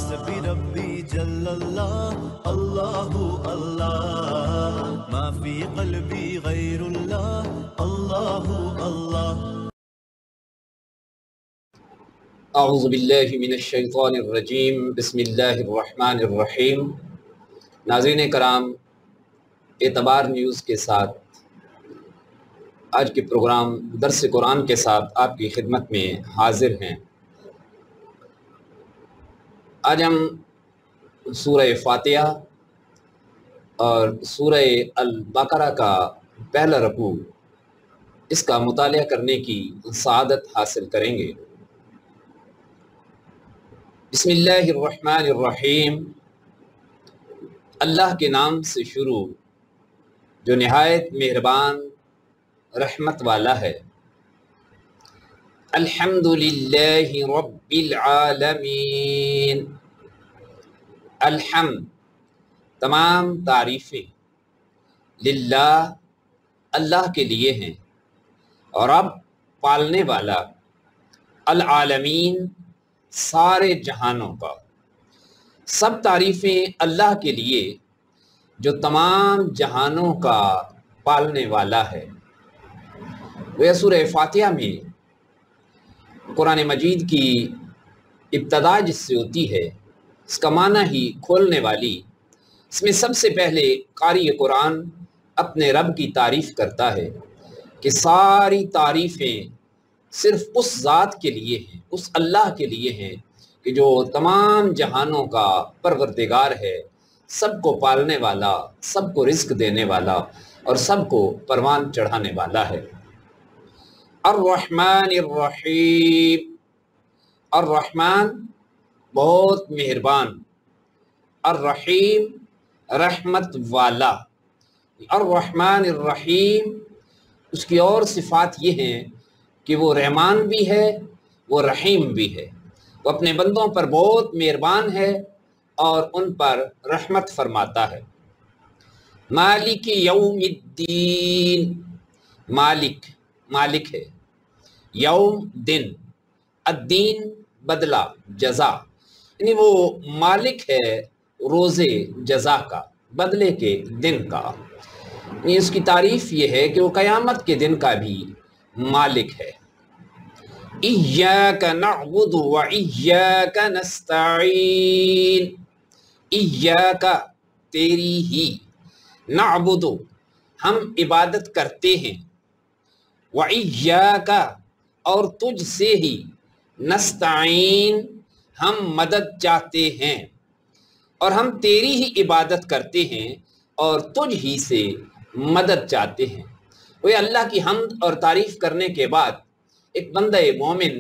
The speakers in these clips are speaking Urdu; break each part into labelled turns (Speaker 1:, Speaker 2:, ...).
Speaker 1: حسبی ربی جل اللہ اللہ اللہ ما فی قلبی غیر اللہ اللہ اللہ۔
Speaker 2: اعوذ باللہ من الشیطان الرجیم، بسم اللہ الرحمن الرحیم۔ ناظرین کرام، اعتبار نیوز کے ساتھ آج کے پروگرام درس قرآن کے ساتھ آپ کی خدمت میں حاضر ہیں۔ آج ہم سورہ فاتحہ اور سورہ البقرہ کا پہلا رکوع اس کا مطالعہ کرنے کی سعادت حاصل کریں گے۔ بسم اللہ الرحمن الرحیم، اللہ کے نام سے شروع جو نہایت مہربان رحمت والا ہے۔ الحمدللہ رب العالمین، الحمد تمام تعریفیں للہ اللہ کے لیے ہیں، اور رب پالنے والا، العالمین سارے جہانوں کا۔ سب تعریفیں اللہ کے لیے جو تمام جہانوں کا پالنے والا ہے۔ وہ سورہ فاتحہ میں قرآن مجید کی ابتدا جس سے ہوتی ہے اس کا معنی ہی کھولنے والی۔ اس میں سب سے پہلے قاری قرآن اپنے رب کی تعریف کرتا ہے کہ ساری تعریفیں صرف اس ذات کے لیے ہیں، اس اللہ کے لیے ہیں کہ جو تمام جہانوں کا پروردگار ہے، سب کو پالنے والا، سب کو رزق دینے والا اور سب کو پروان چڑھانے والا ہے۔ الرحمن الرحیم، الرحمن بہت مہربان، الرحیم رحمت والا۔ الرحمن الرحیم اس کی اور صفات یہ ہیں کہ وہ رحمان بھی ہے، وہ رحیم بھی ہے، وہ اپنے بندوں پر بہت مہربان ہے اور ان پر رحمت فرماتا ہے۔ مالک یوم الدین، مالک ہے، یوم دن، الدین بدلہ جزا، یعنی وہ مالک ہے روزے جزا کا، بدلے کے دن کا۔ یعنی اس کی تعریف یہ ہے کہ وہ قیامت کے دن کا بھی مالک ہے۔ ایاک نعبد و ایاک نستعین، ایاک تیری ہی، نعبد ہم عبادت کرتے ہیں، و ایاک اور تجھ سے ہی، نستعین ہم مدد چاہتے ہیں، اور ہم تیری ہی عبادت کرتے ہیں اور تجھ ہی سے مدد چاہتے ہیں۔ وہ اللہ کی حمد اور تعریف کرنے کے بعد ایک بندہ مومن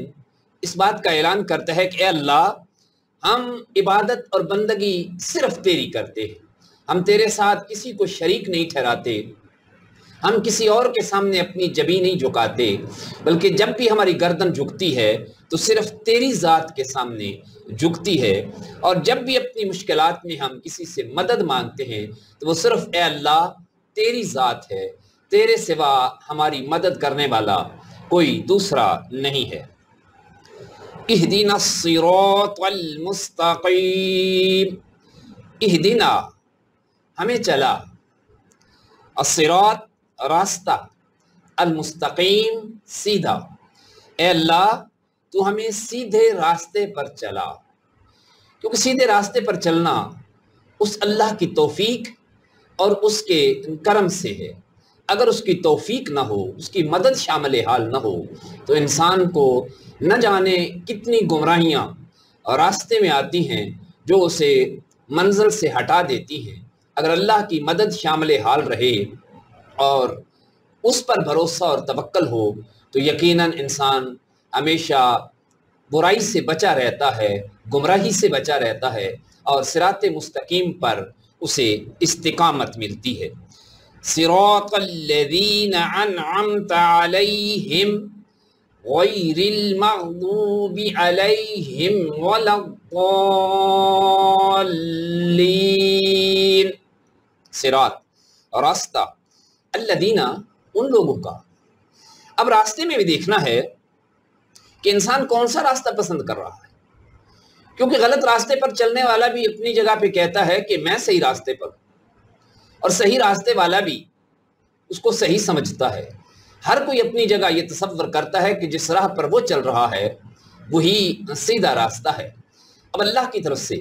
Speaker 2: اس بات کا اعلان کرتا ہے کہ اے اللہ، ہم عبادت اور بندگی صرف تیری کرتے ہیں، ہم تیرے ساتھ کسی کو شریک نہیں ٹھہراتے، ہم کسی اور کے سامنے اپنی جبیں نہیں جھکاتے، بلکہ جب بھی ہماری گردن جھکتی ہے تو صرف تیری ذات کے سامنے جھکتی ہے، اور جب بھی اپنی مشکلات میں ہم کسی سے مدد مانگتے ہیں تو وہ صرف اے اللہ تیری ذات ہے، تیرے سوا ہماری مدد کرنے والا کوئی دوسرا نہیں ہے۔ اہدنا الصراط المستقیم، اہدنا ہمیں چلا، الصراط راستہ، المستقیم سیدھا، اے اللہ تو ہمیں سیدھے راستے پر چلا، کیونکہ سیدھے راستے پر چلنا اس اللہ کی توفیق اور اس کے کرم سے ہے۔ اگر اس کی توفیق نہ ہو، اس کی مدد شامل حال نہ ہو تو انسان کو نہ جانے کتنی گمراہیاں اور راستے میں آتی ہیں جو اسے منزل سے ہٹا دیتی ہیں۔ اگر اللہ کی مدد شامل حال رہے اور اس پر بھروسہ اور توکل ہو تو یقیناً انسان ہمیشہ برائی سے بچا رہتا ہے، گمراہی سے بچا رہتا ہے، اور صراط مستقیم پر اسے استقامت ملتی ہے۔ صراط الذین انعمت علیہم غیر المغضوب علیہم ولا الضالین، صراط راستہ، الذین ان لوگوں کا۔ اب راستے میں بھی دیکھنا ہے کہ انسان کون سا راستہ پسند کر رہا ہے، کیونکہ غلط راستے پر چلنے والا بھی اپنی جگہ پہ کہتا ہے کہ میں صحیح راستے پر، اور صحیح راستے والا بھی اس کو صحیح سمجھتا ہے۔ ہر کوئی اپنی جگہ یہ تصور کرتا ہے کہ جس راہ پر وہ چل رہا ہے وہی سیدھا راستہ ہے۔ اب اللہ کی طرف سے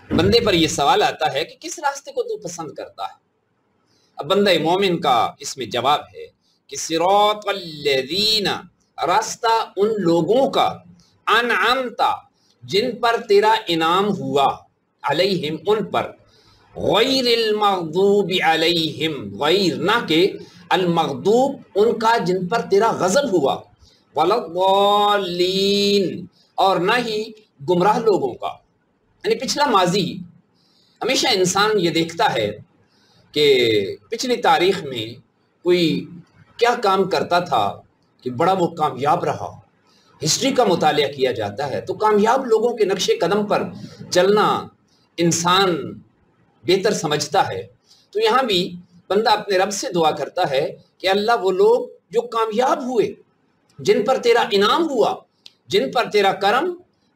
Speaker 2: بندے پر یہ سوال آتا ہے کہ کس راستے کو تو پسند کرتا ہے؟ اب بندہ مومن کا اس میں جواب ہے کہ صراط الذین، راستہ ان لوگوں کا، انعمت، جن پر تیرا انعام ہوا، علیہم، ان پر، غیر المغضوب علیہم، غیر نہ کہ المغضوب ان کا جن پر تیرا غضب ہوا، ولا الضالین، اور نہ ہی گمراہ لوگوں کا، یعنی پچھلا ماضی۔ ہمیشہ انسان یہ دیکھتا ہے کہ پچھلی تاریخ میں کوئی کیا کام کرتا تھا کہ بڑا وہ کامیاب رہا۔ ہسٹری کا مطالعہ کیا جاتا ہے تو کامیاب لوگوں کے نقش قدم پر چلنا انسان بہتر سمجھتا ہے۔ تو یہاں بھی بندہ اپنے رب سے دعا کرتا ہے کہ اللہ وہ لوگ جو کامیاب ہوئے، جن پر تیرا انعام ہوا، جن پر تیرا کرم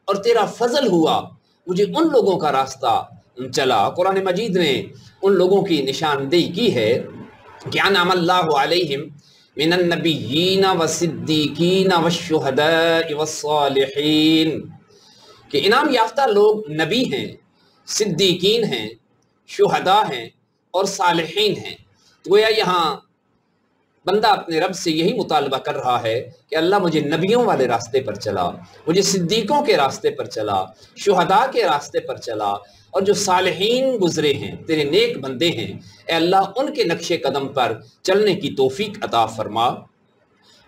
Speaker 2: اور تیرا فضل ہوا، مجھے ان لوگوں کا راستہ چلا۔ قرآن مجید نے ان لوگوں کی نشاندہی کی ہے کہ انعم اللہ علیہم من النبیین والصدیقین والشہداء والصالحین، کہ انعام یافتہ لوگ نبی ہیں، صدیقین ہیں، شہداء ہیں اور صالحین ہیں۔ تو گویا یہاں بندہ اپنے رب سے یہی مطالبہ کر رہا ہے کہ اللہ مجھے نبیوں والے راستے پر چلا، مجھے صدیقوں کے راستے پر چلا، شہداء کے راستے پر چلا، اور جو صالحین گزرے ہیں، تیرے نیک بندے ہیں، اے اللہ ان کے نقش قدم پر چلنے کی توفیق عطا فرما۔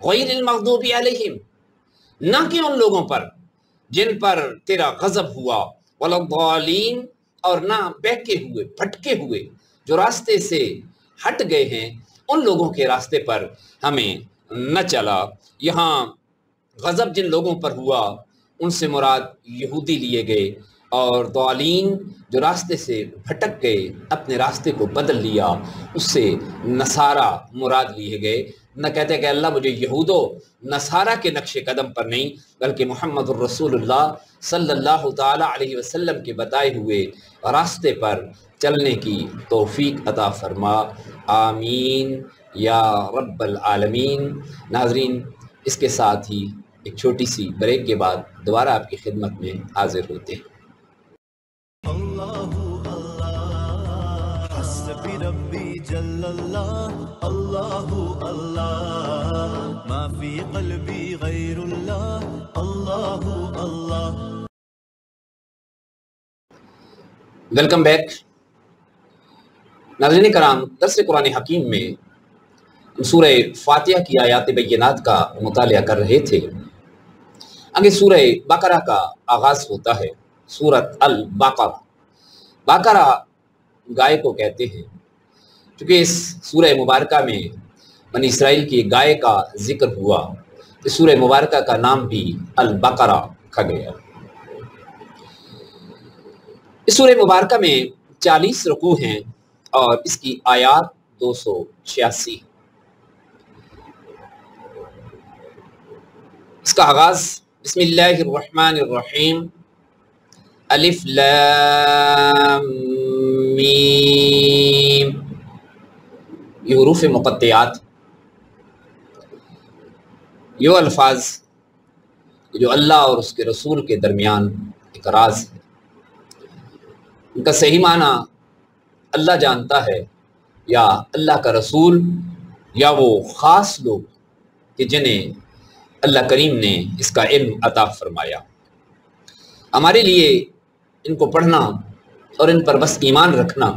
Speaker 2: غیر المغضوب علیہم، نہ کہ ان لوگوں پر جن پر تیرا غضب ہوا، ولا الضالین، اور نہ بہکے ہوئے، بھٹکے ہوئے، جو راستے سے ہٹ گئے ہیں، ان لوگوں کے راستے پر ہمیں نہ چلا۔ یہاں غضب جن لوگوں پر ہوا ان سے مراد یہودی لیے گئے، اور ضالین جو راستے سے بھٹک گئے، اپنے راستے کو بدل لیا، اس سے نصارہ مراد لیے گئے۔ نہ کہتے کہ اللہ مجھے یہود و نصارہ کے نقش قدم پر نہیں، بلکہ محمد الرسول اللہ صلی اللہ تعالی علیہ وسلم کے بتائے ہوئے راستے پر چلنے کی توفیق عطا فرما، آمین یا رب العالمین۔ ناظرین، اس کے ساتھ ہی ایک چھوٹی سی بریک کے بعد دوبارہ آپ کی خدمت میں حاضر ہوتے ہیں۔
Speaker 1: اللہ اللہ، حسبی ربی جل اللہ، اللہ اللہ، ما فی قلبی غیر اللہ، اللہ اللہ۔
Speaker 2: Welcome back. ناظرین کرام، درس قرآن حکیم میں ہم سورہ فاتحہ کی آیات بینات کا مطالعہ کر رہے تھے۔ آگے سورہ بقرہ کا آغاز ہوتا ہے، سورۃ البقرہ۔ بقرہ گائے کو کہتے ہیں، چونکہ اس سورہ مبارکہ میں بنی اسرائیل کی گائے کا ذکر ہوا، اس سورہ مبارکہ کا نام بھی البقرہ رکھا گیا۔ اس سورہ مبارکہ میں 40 رکوع ہیں اور اس کی آیات 286۔ اس کا آغاز بسم اللہ الرحمن الرحیم، الف لام میم، یہ حروف مقطعات، یہ الفاظ جو اللہ اور اس کے رسول کے درمیان ایک راز ہے، ان کا صحیح معنی اللہ جانتا ہے، یا اللہ کا رسول، یا وہ خاص لوگ کہ جنہیں اللہ کریم نے اس کا علم عطا فرمایا۔ ہمارے لیے ان کو پڑھنا اور ان پر بس ایمان رکھنا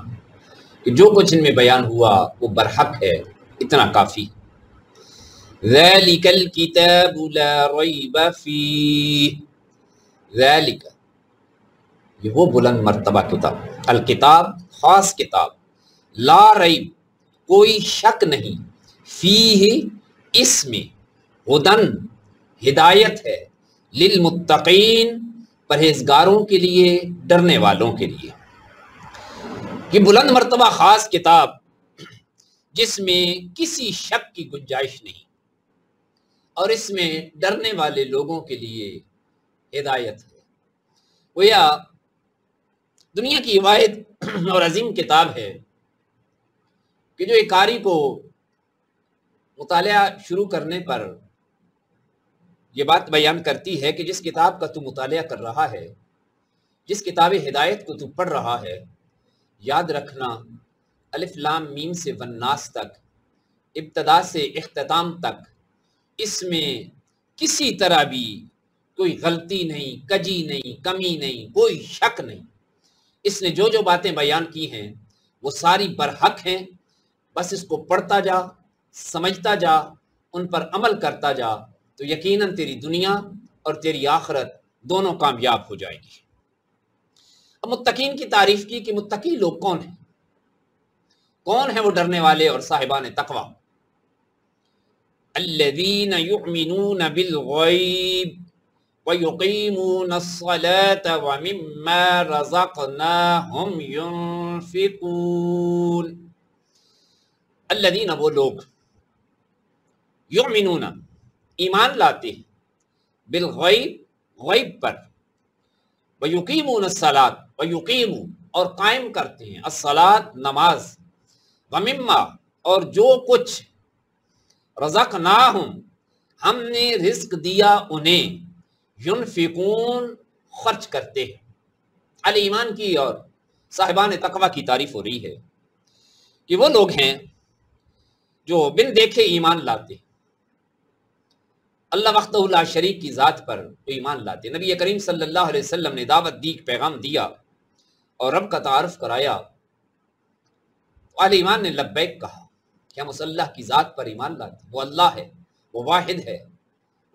Speaker 2: کہ جو کچھ ان میں بیان ہوا وہ برحق ہے، اتنا کافی۔ ذَلِكَ الْكِتَابُ لَا رَيْبَ فِيهِ، ذَلِكَ، یہ وہ بلند مرتبہ کتاب، الکتاب خاص کتاب، لا ریب کوئی شک نہیں، فیہ اس میں، ہدن ہدایت ہے، للمتقین پرہیزگاروں کے لیے، ڈرنے والوں کے لیے۔ یہ بلند مرتبہ خاص کتاب جس میں کسی شک کی گنجائش نہیں، اور اس میں ڈرنے والے لوگوں کے لیے ہدایت ہے۔ گویا دنیا کی واحد اور عظیم کتاب ہے کہ جو ایک قاری کو مطالعہ شروع کرنے پر یہ بات بیان کرتی ہے کہ جس کتاب کا تو مطالعہ کر رہا ہے، جس کتاب ہدایت کو تو پڑھ رہا ہے، یاد رکھنا الف لام میم سے والناس تک، ابتدا سے اختتام تک، اس میں کسی طرح بھی کوئی غلطی نہیں، کجی نہیں، کمی نہیں، کوئی شک نہیں۔ اس نے جو جو باتیں بیان کی ہیں وہ ساری برحق ہیں، بس اس کو پڑھتا جا، سمجھتا جا، ان پر عمل کرتا جا تو یقیناً تیری دنیا اور تیری آخرت دونوں کامیاب ہو جائے گی۔ اب متقین کی تعریف کی کہ متقی لوگ کون ہیں؟ کون ہیں وہ ڈرنے والے اور صاحبان تقوی؟ الذین یؤمنون بالغیب وَيُقِيمُونَ الصَّلَاةَ وَمِمَّا رَزَقْنَاهُمْ يُنْفِقُونَ۔ الذین وہ لوگ، یؤمنون ایمان لاتے ہیں، بالغیب غیب پر، وَيُقِيمُونَ الصَّلَاةَ وَيُقِيمُ اور قائم کرتے ہیں، الصلاۃ نماز، وَمِمَّا اور جو کچھ، رزقناہم ہم نے رزق دیا انہیں، ینفقون خرچ کرتے ہیں۔ اہل ایمان کی اور صاحبان تقوی کی تعریف ہو رہی ہے کہ وہ لوگ ہیں جو بن دیکھے ایمان لاتے ہیں، اللہ وحدہ لا شریک کی ذات پر وہ ایمان لاتے ہیں۔ نبی کریم صلی اللہ علیہ وسلم نے دعوت دی، پیغام دیا اور رب کا تعارف کرایا، اہل ایمان نے لبیک کہا کہ ہم اس اللہ کی ذات پر ایمان لاتے ہیں، وہ اللہ ہے، وہ واحد ہے،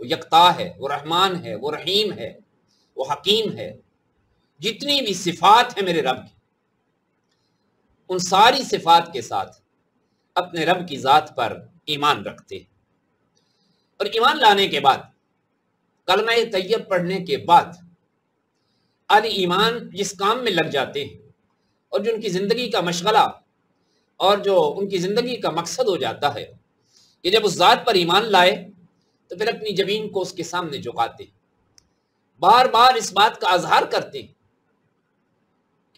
Speaker 2: وہ یکتا ہے، وہ رحمان ہے، وہ رحیم ہے، وہ حکیم ہے، جتنی بھی صفات ہیں میرے رب کی، ان ساری صفات کے ساتھ اپنے رب کی ذات پر ایمان رکھتے ہیں۔ اور ایمان لانے کے بعد، کلمہ طیب پڑھنے کے بعد، اہل ایمان جس کام میں لگ جاتے ہیں اور جو ان کی زندگی کا مشغلہ اور جو ان کی زندگی کا مقصد ہو جاتا ہے کہ جب اس ذات پر ایمان لائے تو پھر اپنی جبین کو اس کے سامنے جھکاتے ہیں، بار بار اس بات کا اظہار کرتے ہیں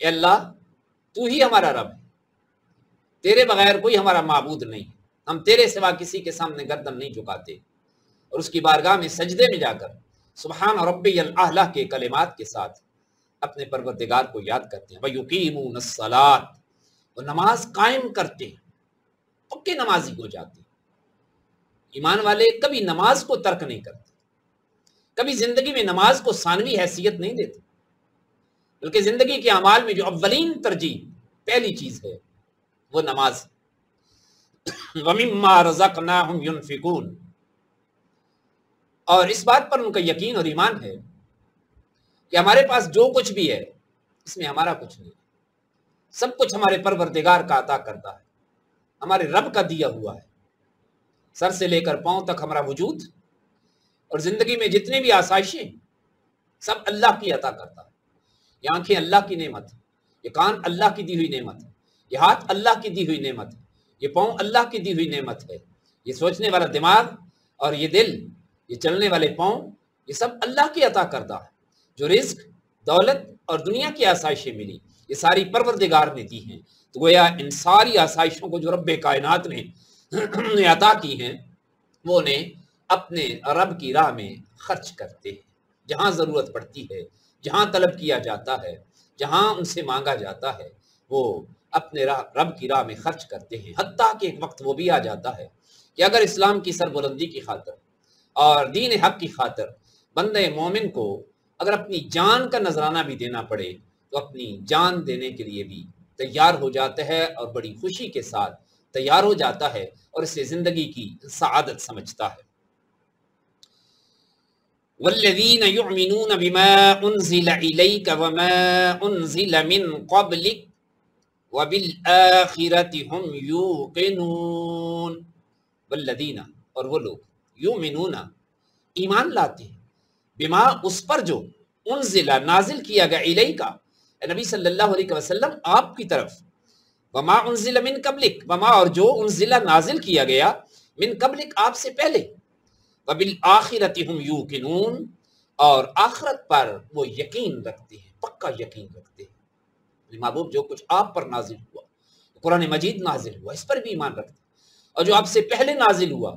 Speaker 2: کہ اللہ تو ہی ہمارا رب ہے، تیرے بغیر کوئی ہمارا معبود نہیں، ہم تیرے سوا کسی کے سامنے گردن نہیں جھکاتے، اور اس کی بارگاہ میں سجدے میں جا کر سبحان ربی الاعلی کے کلمات کے ساتھ اپنے پروردگار کو یاد کرتے ہیں۔ وَيُقِيمُونَ الصَّلَاةَ وہ نماز قائم کرتے ہیں، پکے نمازی ہو جاتے ہیں۔ ایمان والے کبھی نماز کو ترک نہیں کرتے، کبھی زندگی میں نماز کو ثانوی حیثیت نہیں دیتے، بلکہ زندگی کے اعمال میں جو اولین ترجیح پہلی چیز ہے وہ نماز۔ وَمِمَّا رَزَقْنَاهُمْ يُنْفِقُونَ اور اس بات پر ان کا یقین اور ایمان ہے کہ ہمارے پاس جو کچھ بھی ہے اس میں ہمارا کچھ نہیں، سب کچھ ہمارے پروردگار کا عطا کرتا ہے، ہمارے رب کا دیا ہوا ہے۔ سر سے لے کر پاؤں تک ہمارا وجود اور زندگی میں جتنے بھی آسائشیں سب اللہ کی عطا کرتا ہے۔ یہ آنکھیں اللہ کی نعمت ہے، یہ کان اللہ کی دی ہوئی نعمت ہے، یہ ہاتھ اللہ کی دی ہوئی نعمت ہے، یہ پاؤں اللہ کی دی ہوئی نعمت ہے، یہ سوچنے والا دماغ اور یہ دل، یہ چلنے والے پاؤں، یہ سب اللہ کی عطا کردہ ہے۔ جو رزق، دولت اور دنیا کی آسائشیں ملی یہ ساری پروردگار نے دی ہیں۔ تو گویا ان ساری آسائشوں کو جو رب کائنات نے عطا کی ہیں وہ انہیں اپنے رب کی راہ میں خرچ کرتے ہیں، جہاں ضرورت پڑتی ہے، جہاں طلب کیا جاتا ہے، جہاں ان سے مانگا جاتا ہے وہ اپنے رب کی راہ میں خرچ کرتے ہیں۔ حتیٰ کہ ایک وقت وہ بھی آ جاتا ہے کہ اگر اسلام کی سربلندی کی خاطر اور دین حق کی خاطر بندے مومن کو اگر اپنی جان کا نذرانہ بھی دینا پڑے تو اپنی جان دینے کے لیے بھی تیار ہو جاتا ہے اور بڑی خوشی کے ساتھ تیار ہو جاتا ہے اور اسے زندگی کی سعادت سمجھتا ہے۔ والذین یؤمنون بما انزل الیک وما انزل من قبلک وبالآخرۃ ہم یوقنون۔ والذین اور وہ لوگ، یؤمنون ایمان لاتے ہیں، بما اس پر جو انزل نازل کیا گیا الیک نبی صلی اللہ علیہ وسلم آپ کی طرف، وما انزل من قبلک وما اور جو انزل نازل کیا گیا من قبلک آپ سے پہلے، وبالآخرۃ ہم یوقنون اور آخرت پر وہ یقین رکھتے ہیں۔ پکا یقین رکھتے ہیں۔ محبوب جو کچھ آپ پر نازل ہوا، قرآن مجید نازل ہوا، اس پر بھی ایمان رکھتے ہیں، اور جو آپ سے پہلے نازل ہوا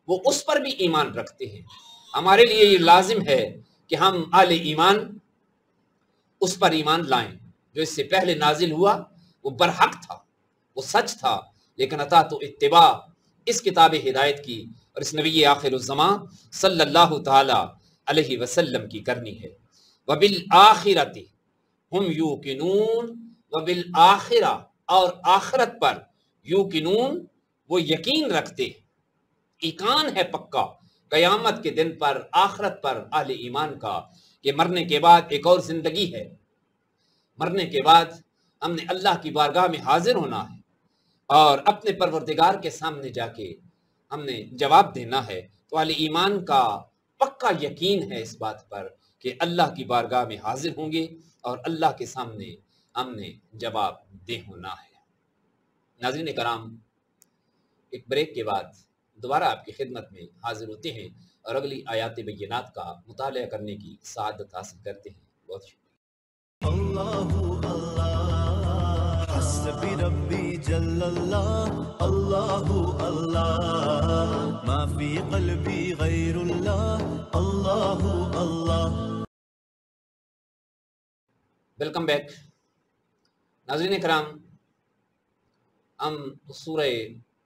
Speaker 2: وہ اس پر بھی ایمان رکھتے ہیں۔ ہمارے لیے یہ لازم ہے کہ ہم اہل ایمان اس پر ایمان لائیں جو اس سے پہلے نازل ہوا، وہ برحق تھا، وہ سچ تھا، لیکن اطاعت و اتباع اس کتاب ہدایت کی اور اس نبی آخر الزمان صلی اللہ تعالی علیہ وسلم کی کرنی ہے۔ وبالآخرۃ ہم یوقنون، وبالآخرہ اور آخرت پر یوقنون وہ یقین رکھتے، ایقان ہے پکا قیامت کے دن پر، آخرت پر اہل ایمان کا، کہ مرنے کے بعد ایک اور زندگی ہے، مرنے کے بعد ہم نے اللہ کی بارگاہ میں حاضر ہونا ہے اور اپنے پروردگار کے سامنے جا کے ہم نے جواب دینا ہے۔ تو اہل ایمان کا پکا یقین ہے اس بات پر کہ اللہ کی بارگاہ میں حاضر ہوں گے اور اللہ کے سامنے ہم نے جواب دے ہونا ہے۔ ناظرین کرام، ایک بریک کے بعد دوبارہ آپ کی خدمت میں حاضر ہوتے ہیں اور اگلی آیات بینات کا مطالعہ کرنے کی سعادت حاصل کرتے ہیں۔ بہت شکریہ۔
Speaker 1: اللہ اللہ حسبی ربی جل اللہ اللہ اللہ ما فی قلبی غیر اللہ اللہ اللہ۔
Speaker 2: Welcome back. ناظرین کرام، ہم سورہ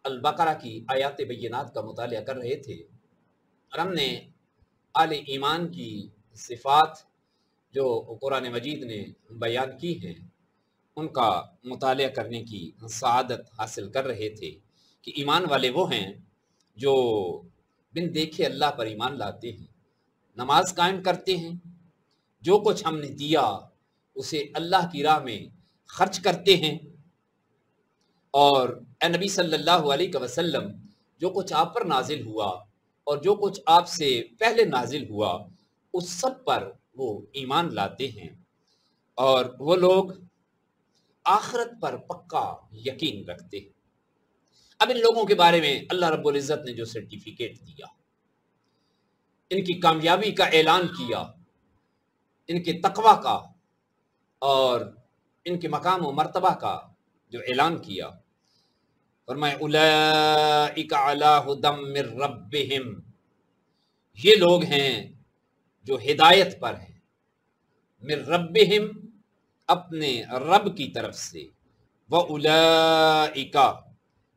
Speaker 2: البقرہ کی آیات بینات کا مطالعہ کر رہے تھے اور ہم نے اہل ایمان کی صفات جو قرآن مجید نے بیان کی ہیں ان کا مطالعہ کرنے کی سعادت حاصل کر رہے تھے کہ ایمان والے وہ ہیں جو بن دیکھے اللہ پر ایمان لاتے ہیں، نماز قائم کرتے ہیں، جو کچھ ہم نے دیا اسے اللہ کی راہ میں خرچ کرتے ہیں، اور اے نبی صلی اللہ علیہ وسلم جو کچھ آپ پر نازل ہوا اور جو کچھ آپ سے پہلے نازل ہوا اس سب پر وہ ایمان لاتے ہیں، اور وہ لوگ آخرت پر پکا یقین رکھتے ہیں۔ اب ان لوگوں کے بارے میں اللہ رب العزت نے جو سرٹیفکیٹ دیا، ان کی کامیابی کا اعلان کیا، ان کے تقوی کا اور ان کے مقام و مرتبہ کا جو اعلان کیا، فرمائے اولئک علی ھدی من ربہم، یہ لوگ ہیں جو ہدایت پر ہیں، من ربہم اپنے رب کی طرف سے، وَأُولَئِكَ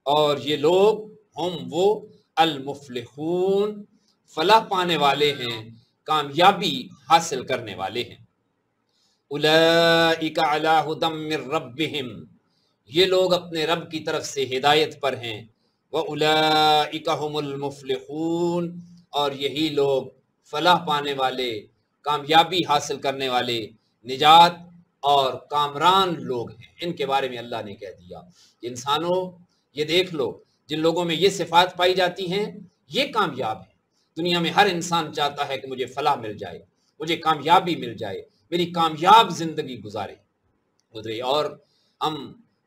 Speaker 2: اور یہ لوگ ہم وہ المفلحون فلاح پانے والے ہیں، کامیابی حاصل کرنے والے ہیں۔ اولئک علی ھدی من ربہم، یہ لوگ اپنے رب کی طرف سے ہدایت پر ہیں، وَأُولَئِكَ هُمُ الْمُفْلِحُونَ اور یہی لوگ فلاح پانے والے، کامیابی حاصل کرنے والے، نجات اور کامران لوگ ہیں۔ ان کے بارے میں اللہ نے کہہ دیا کہ انسانوں یہ دیکھ لو، جن لوگوں میں یہ صفات پائی جاتی ہیں یہ کامیاب ہیں۔ دنیا میں ہر انسان چاہتا ہے کہ مجھے فلاح مل جائے، مجھے کامیابی مل جائے، میری کامیاب زندگی گزرے، اور ہم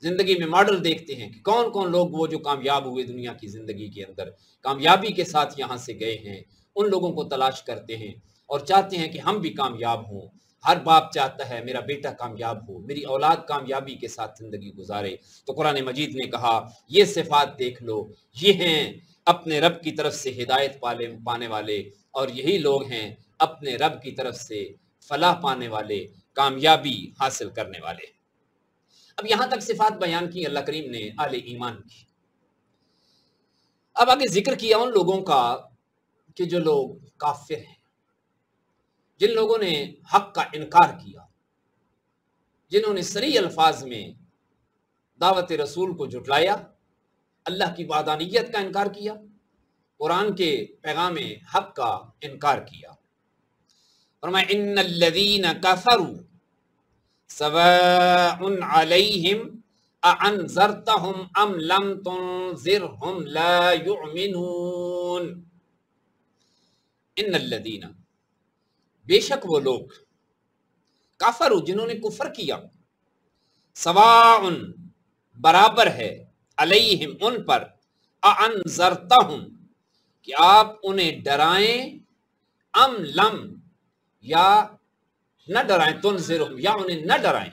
Speaker 2: زندگی میں ماڈل دیکھتے ہیں کہ کون کون لوگ وہ جو کامیاب ہوئے دنیا کی زندگی کے اندر، کامیابی کے ساتھ یہاں سے گئے ہیں، ان لوگوں کو تلاش کرتے ہیں اور چاہتے ہیں کہ ہم بھی کامیاب ہوں۔ ہر باپ چاہتا ہے میرا بیٹا کامیاب ہو، میری اولاد کامیابی کے ساتھ زندگی گزارے۔ تو قرآن مجید نے کہا یہ صفات دیکھ لو، یہ ہیں اپنے رب کی طرف سے ہدایت پانے والے، اور یہی لوگ ہیں اپنے رب کی طرف سے فلاح پانے والے، کامیابی حاصل کرنے والے۔ اب یہاں تک صفات بیان کی اللہ کریم نے اہل ایمان کی۔ اب آگے ذکر کیا ان لوگوں کا کہ جو لوگ کافر ہیں، جن لوگوں نے حق کا انکار کیا، جنہوں نے صریح الفاظ میں دعوت رسول کو جھٹلایا، اللہ کی وحدانیت کا انکار کیا، قرآن کے پیغام حق کا انکار کیا۔ فرمایا ان الذین کفروا سواء علیہم اانذرتہم ام لم تنذرہم لا یؤمنون۔ ان الذین بے شک وہ لوگ، کافر جنہوں نے کفر کیا، سواء برابر ہے، علیہم ان پر، اانذرتہم کہ آپ انہیں ڈرائیں، ام لم یا نہ ڈرائیں، تنذرہم یا انہیں نہ ڈرائیں،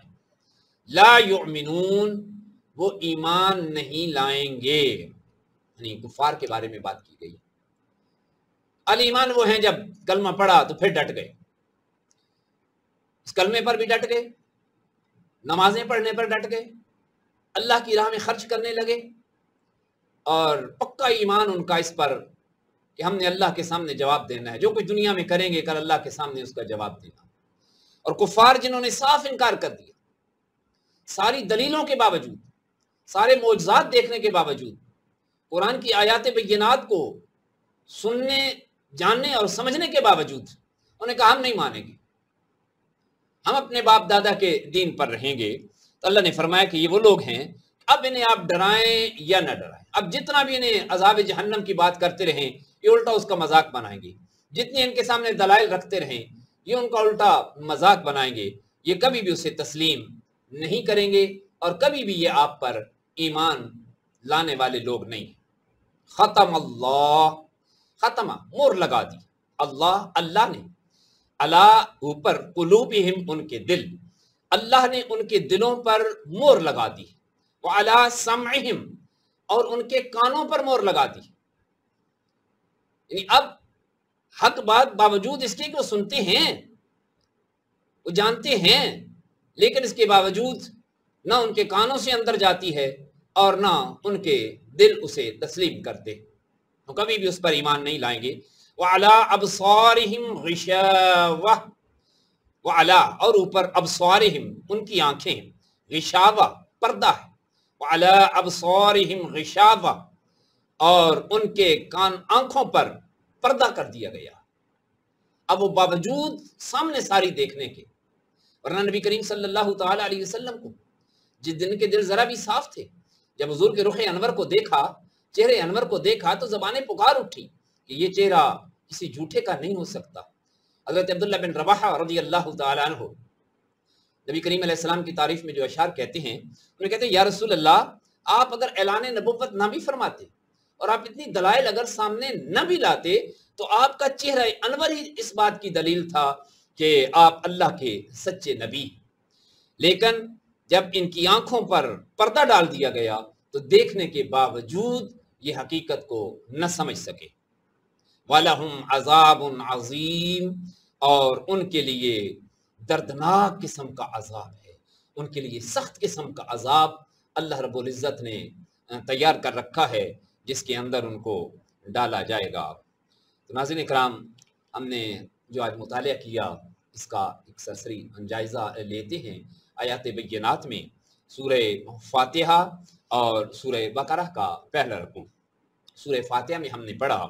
Speaker 2: لا یؤمنون وہ ایمان نہیں لائیں گے، یعنی کفار کے بارے میں بات کی گئی۔ الایمان وہ ہیں جب کلمہ پڑھا تو پھر ڈٹ گئے، اس کلمے پر بھی ڈٹ گئے، نمازیں پڑھنے پر ڈٹ گئے، اللہ کی راہ میں خرچ کرنے لگے، اور پکا ایمان ان کا اس پر کہ ہم نے اللہ کے سامنے جواب دینا ہے، جو کچھ دنیا میں کریں گے کل اللہ کے سامنے اس کا جواب دینا۔ اور کفار جنہوں نے صاف انکار کر دیا، ساری دلیلوں کے باوجود، سارے معجزات دیکھنے کے باوجود، قرآن کی آیات بینات کو سننے، جاننے اور سمجھنے کے باوجود انہوں نے کہا ہم نہیں مانیں گے، ہم اپنے باپ دادا کے دین پر رہیں گے۔ تو اللہ نے فرمایا کہ یہ وہ لوگ ہیں، اب انہیں آپ ڈرائیں یا نہ ڈرائیں، اب جتنا بھی انہیں عذاب جہنم کی بات کرتے رہیں یہ الٹا اس کا مذاق بنائیں گے، جتنی ان کے سامنے دلائل رکھتے رہیں یہ ان کا الٹا مذاق بنائیں گے، یہ کبھی بھی اسے تسلیم نہیں کریں گے، اور کبھی بھی یہ آپ پر ایمان لانے والے لوگ نہیں۔ ختم اللہ، ختمہ مور لگا دی، اللہ نے، اللہ اوپر، قلوبہم ان کے دل، اللہ نے ان کے دلوں پر مور لگا دی، وعلی سمعہم اور ان کے کانوں پر مور لگا دی، یعنی اب حق بات باوجود اس کے کہ وہ سنتے ہیں، وہ جانتے ہیں، لیکن اس کے باوجود نہ ان کے کانوں سے اندر جاتی ہے اور نہ ان کے دل اسے تسلیم کرتے، وہ کبھی بھی اس پر ایمان نہیں لائیں گے۔ وعلی ابصارہم غشاوہ، وعلی اور اوپر، ابصارہم ان کی آنکھیں، غشاوہ پردہ ہے، وعلی ابصارہم غشاوہ اور ان کے کان، آنکھوں پر پردہ کر دیا گیا۔ اب وہ باوجود سامنے ساری دیکھنے کے، ورنہ نبی کریم صلی اللہ تعالیٰ علیہ وسلم کو جس دن کے دل ذرا بھی صاف تھے، جب حضور کے رخ انور کو دیکھا، چہرے انور کو دیکھا تو زبانیں پکار اٹھی کہ یہ چہرہ کسی جھوٹے کا نہیں ہو سکتا۔ حضرت عبداللہ بن رواحہ رضی اللہ تعالیٰ عنہ نبی کریم علیہ السلام کی تعریف میں جو اشعار کہتے ہیں، انہیں کہتے ہیں یا رسول اللہ، آپ اگر اعلان نبوت نہ بھی فرماتے اور آپ اتنی دلائل اگر سامنے نہ بھی لاتے تو آپ کا چہرہ انور ہی اس بات کی دلیل تھا کہ آپ اللہ کے سچے نبی، لیکن جب ان کی آنکھوں پر پردہ ڈال دیا گیا تو دیکھنے کے باوجود یہ حقیقت کو نہ سمجھ سکے۔ وَلَهُمْ عَذَابٌ عَظِيمٌ اور ان کے لیے دردناک قسم کا عذاب ہے، ان کے لیے سخت قسم کا عذاب اللہ رب العزت نے تیار کر رکھا ہے جس کے اندر ان کو ڈالا جائے گا۔ تو ناظرین اکرام، ہم نے جو آج مطالعہ کیا اس کا ایک سرسری جائزہ لیتے ہیں۔ آیات بینات میں سورہ فاتحہ اور سورہ بقرہ کا پہلا رکوع۔ سورہ فاتحہ میں ہم نے پڑھا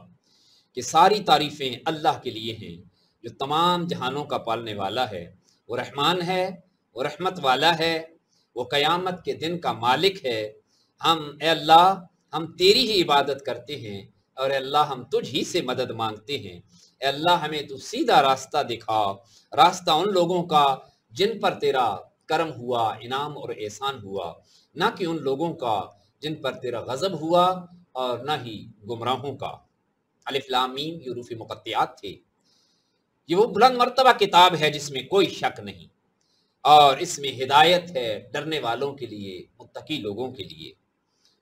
Speaker 2: کہ ساری تعریفیں اللہ کے لیے ہیں جو تمام جہانوں کا پالنے والا ہے، وہ رحمان ہے، وہ رحمت والا ہے، وہ قیامت کے دن کا مالک ہے۔ اے اللہ ہم تیری ہی عبادت کرتے ہیں، اور اے اللہ ہم تجھ ہی سے مدد مانگتے ہیں۔ اے اللہ ہمیں تو سیدھا راستہ دکھا، راستہ ان لوگوں کا جن پر تیرا کرم ہوا، انعام اور احسان ہوا، نہ کہ ان لوگوں کا جن پر تیرا غضب ہوا اور نہ ہی گمراہوں کا۔ الف لام میم یہ حروف مقطعات تھے۔ یہ وہ بلند مرتبہ کتاب ہے جس میں کوئی شک نہیں، اور اس میں ہدایت ہے ڈرنے والوں کے لیے، متقی لوگوں کے لیے۔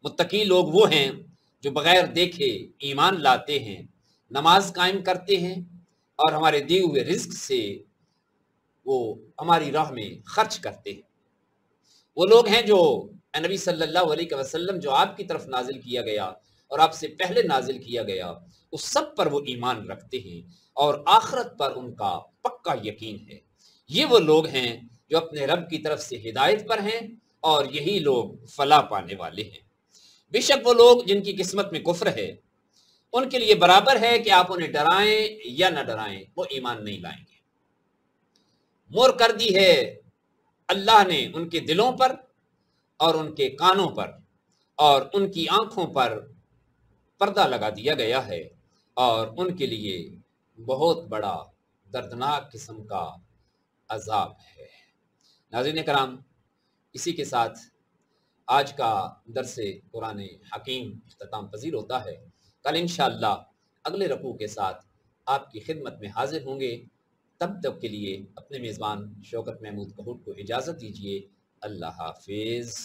Speaker 2: متقی لوگ وہ ہیں جو بغیر دیکھے ایمان لاتے ہیں، نماز قائم کرتے ہیں، اور ہمارے دیے ہوئے رزق سے وہ ہماری راہ میں خرچ کرتے ہیں۔ وہ لوگ ہیں جو نبی صلی اللہ علیہ وسلم جو آپ کی طرف نازل کیا گیا اور آپ سے پہلے نازل کیا گیا اس سب پر وہ ایمان رکھتے ہیں، اور آخرت پر ان کا پکا یقین ہے۔ یہ وہ لوگ ہیں جو اپنے رب کی طرف سے ہدایت پر ہیں، اور یہی لوگ فلاح پانے والے ہیں۔ بے شک وہ لوگ جن کی قسمت میں کفر ہے ان کے لیے برابر ہے کہ آپ انہیں ڈرائیں یا نہ ڈرائیں، وہ ایمان نہیں لائیں گے۔ مور کر دی ہے اللہ نے ان کے دلوں پر اور ان کے کانوں پر اور ان کی آنکھوں پر پردہ لگا دیا گیا ہے، اور ان کے لیے بہت بڑا دردناک قسم کا عذاب ہے۔ ناظرین کرام، اسی کے ساتھ آج کا درس قرآن حکیم اختتام پذیر ہوتا ہے۔ کل انشاءاللہ اگلے رکوع کے ساتھ آپ کی خدمت میں حاضر ہوں گے۔ تب تک کے لیے اپنے میزبان شوکت محمود کہوٹ کو اجازت دیجیے۔ اللہ حافظ۔